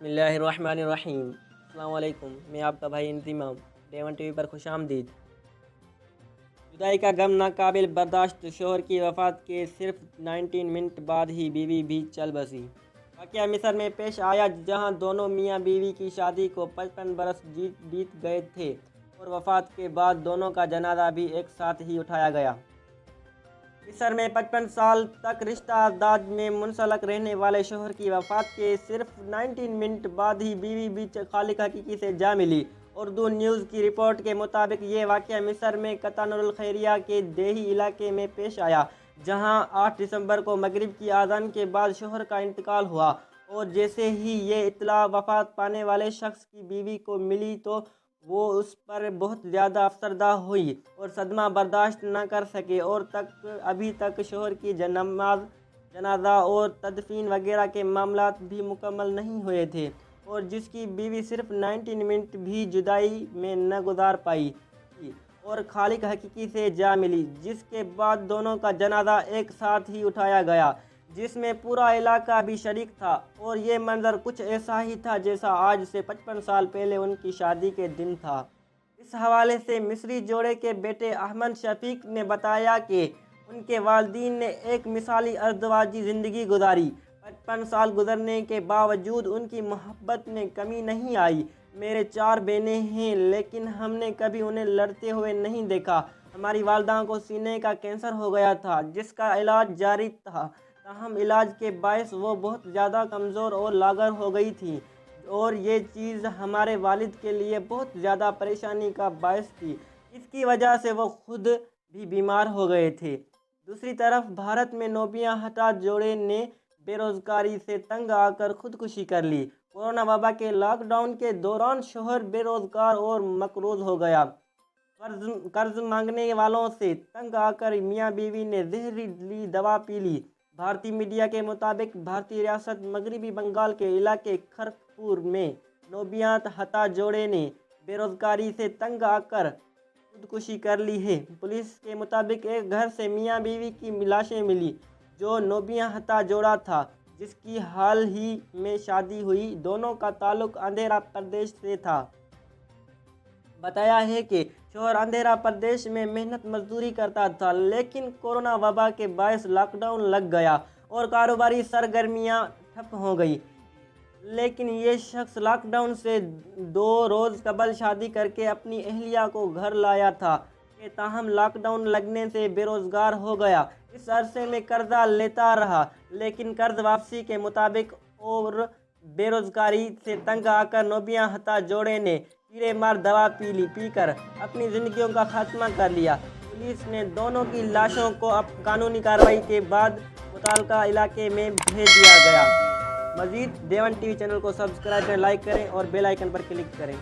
بسم اللہ الرحمن الرحیم۔ السلام علیکم، میں آپ کا بھائی انضمام، ڈیون ٹی وی پر خوش آمدید۔ جدائی کا غم ناقابل برداشت، شوہر کی وفات کے صرف 19 منٹ بعد ہی بیوی بھی چل بسی۔ واقعہ مصر میں پیش آیا، جہاں دونوں میاں بیوی کی شادی کو 55 برس بیت گئے تھے اور وفات کے بعد دونوں کا جنازہ بھی ایک ساتھ ہی اٹھایا گیا۔ مصر میں 55 سال تک رشتہ ازدواج میں منسلک رہنے والے شوہر کی وفات کے صرف 19 منٹ بعد ہی بیوی بھی خالق حقیقی سے جا ملی۔ اردو نیوز کی رپورٹ کے مطابق یہ واقعہ مصر میں قطن الخیریہ کے دیہی علاقے میں پیش آیا، جہاں 8 دسمبر کو مغرب کی اذان کے بعد شوہر کا انتقال ہوا، اور جیسے ہی یہ اطلاع وفات پانے والے شخص کی بیوی کو ملی تو وہ اس پر بہت زیادہ افسردہ ہوئی اور صدمہ برداشت نہ کر سکے، اور ابھی تک شوہر کی جنازہ اور تدفین وغیرہ کے معاملات بھی مکمل نہیں ہوئے تھے، اور جس کی بیوی صرف 19 منٹ بھی جدائی میں نہ گزار پائی تھی اور خالق حقیقی سے جا ملی، جس کے بعد دونوں کا جنازہ ایک ساتھ ہی اٹھایا گیا، جس میں پورا علاقہ بھی شریک تھا، اور یہ منظر کچھ ایسا ہی تھا جیسا آج سے 55 سال پہلے ان کی شادی کے دن تھا۔ اس حوالے سے مصری جوڑے کے بیٹے احمد شفیق نے بتایا کہ ان کے والدین نے ایک مثالی ازدواجی زندگی گزاری۔ 55 سال گزرنے کے باوجود ان کی محبت میں کمی نہیں آئی۔ میرے 4 بہنیں ہیں، لیکن ہم نے کبھی انہیں لڑتے ہوئے نہیں دیکھا۔ ہماری والدہ کو سینے کا کینسر ہو گیا تھا، جس کا علاج جاری تھا، تاہم علاج کے باعث وہ بہت زیادہ کمزور اور لاغر ہو گئی تھی، اور یہ چیز ہمارے والد کے لیے بہت زیادہ پریشانی کا باعث تھی۔ اس کی وجہ سے وہ خود بھی بیمار ہو گئے تھے۔ دوسری طرف بھارت میں نوبیاں ہٹا جوڑے نے بے روزگاری سے تنگ آ کر خودکشی کر لی۔ کورونا وبا کے لاک ڈاؤن کے دوران شوہر بے روزگار اور مقروض ہو گیا۔ قرض مانگنے والوں سے تنگ آ کر میاں بیوی نے زہریلی دوا پی لی۔ بھارتی میڈیا کے مطابق بھارتی ریاست مغربی بنگال کے علاقے کھڑگپور میں نوبیاں ہٹا جوڑے نے بے روزگاری سے تنگ آ کر خودکشی کر لی ہے۔ پولیس کے مطابق ایک گھر سے میاں بیوی کی لاشیں ملی، جو نوبیاں ہٹا جوڑا تھا، جس کی حال ہی میں شادی ہوئی۔ دونوں کا تعلق آندھرا پردیش سے تھا۔ بتایا ہے کہ شوہر آندھرا پردیش میں محنت مزدوری کرتا تھا، لیکن کورونا وبا کے باعث لاک ڈاؤن لگ گیا اور کاروباری سرگرمیاں ٹھپ ہو گئیں۔ لیکن یہ شخص لاک ڈاؤن سے 2 روز قبل شادی کر کے اپنی اہلیہ کو گھر لایا تھا، کہ تاہم لاک ڈاؤن لگنے سے بے روزگار ہو گیا۔ اس عرصے میں قرضہ لیتا رہا، لیکن قرض واپسی کے مطابق اور بے روزگاری سے تنگ آ کر نوبیاں ہٹا جوڑے نے کیڑے مار دوا پی کر اپنی زندگیوں کا خاتمہ کر لیا۔ پولیس نے دونوں کی لاشوں کو قانونی کارروائی کے بعد متعلقہ علاقے میں بھیج دیا گیا۔ مزید ڈیون ٹی وی چینل کو سبسکرائب کریں، لائک کریں اور بیل آئیکن پر کلک کریں۔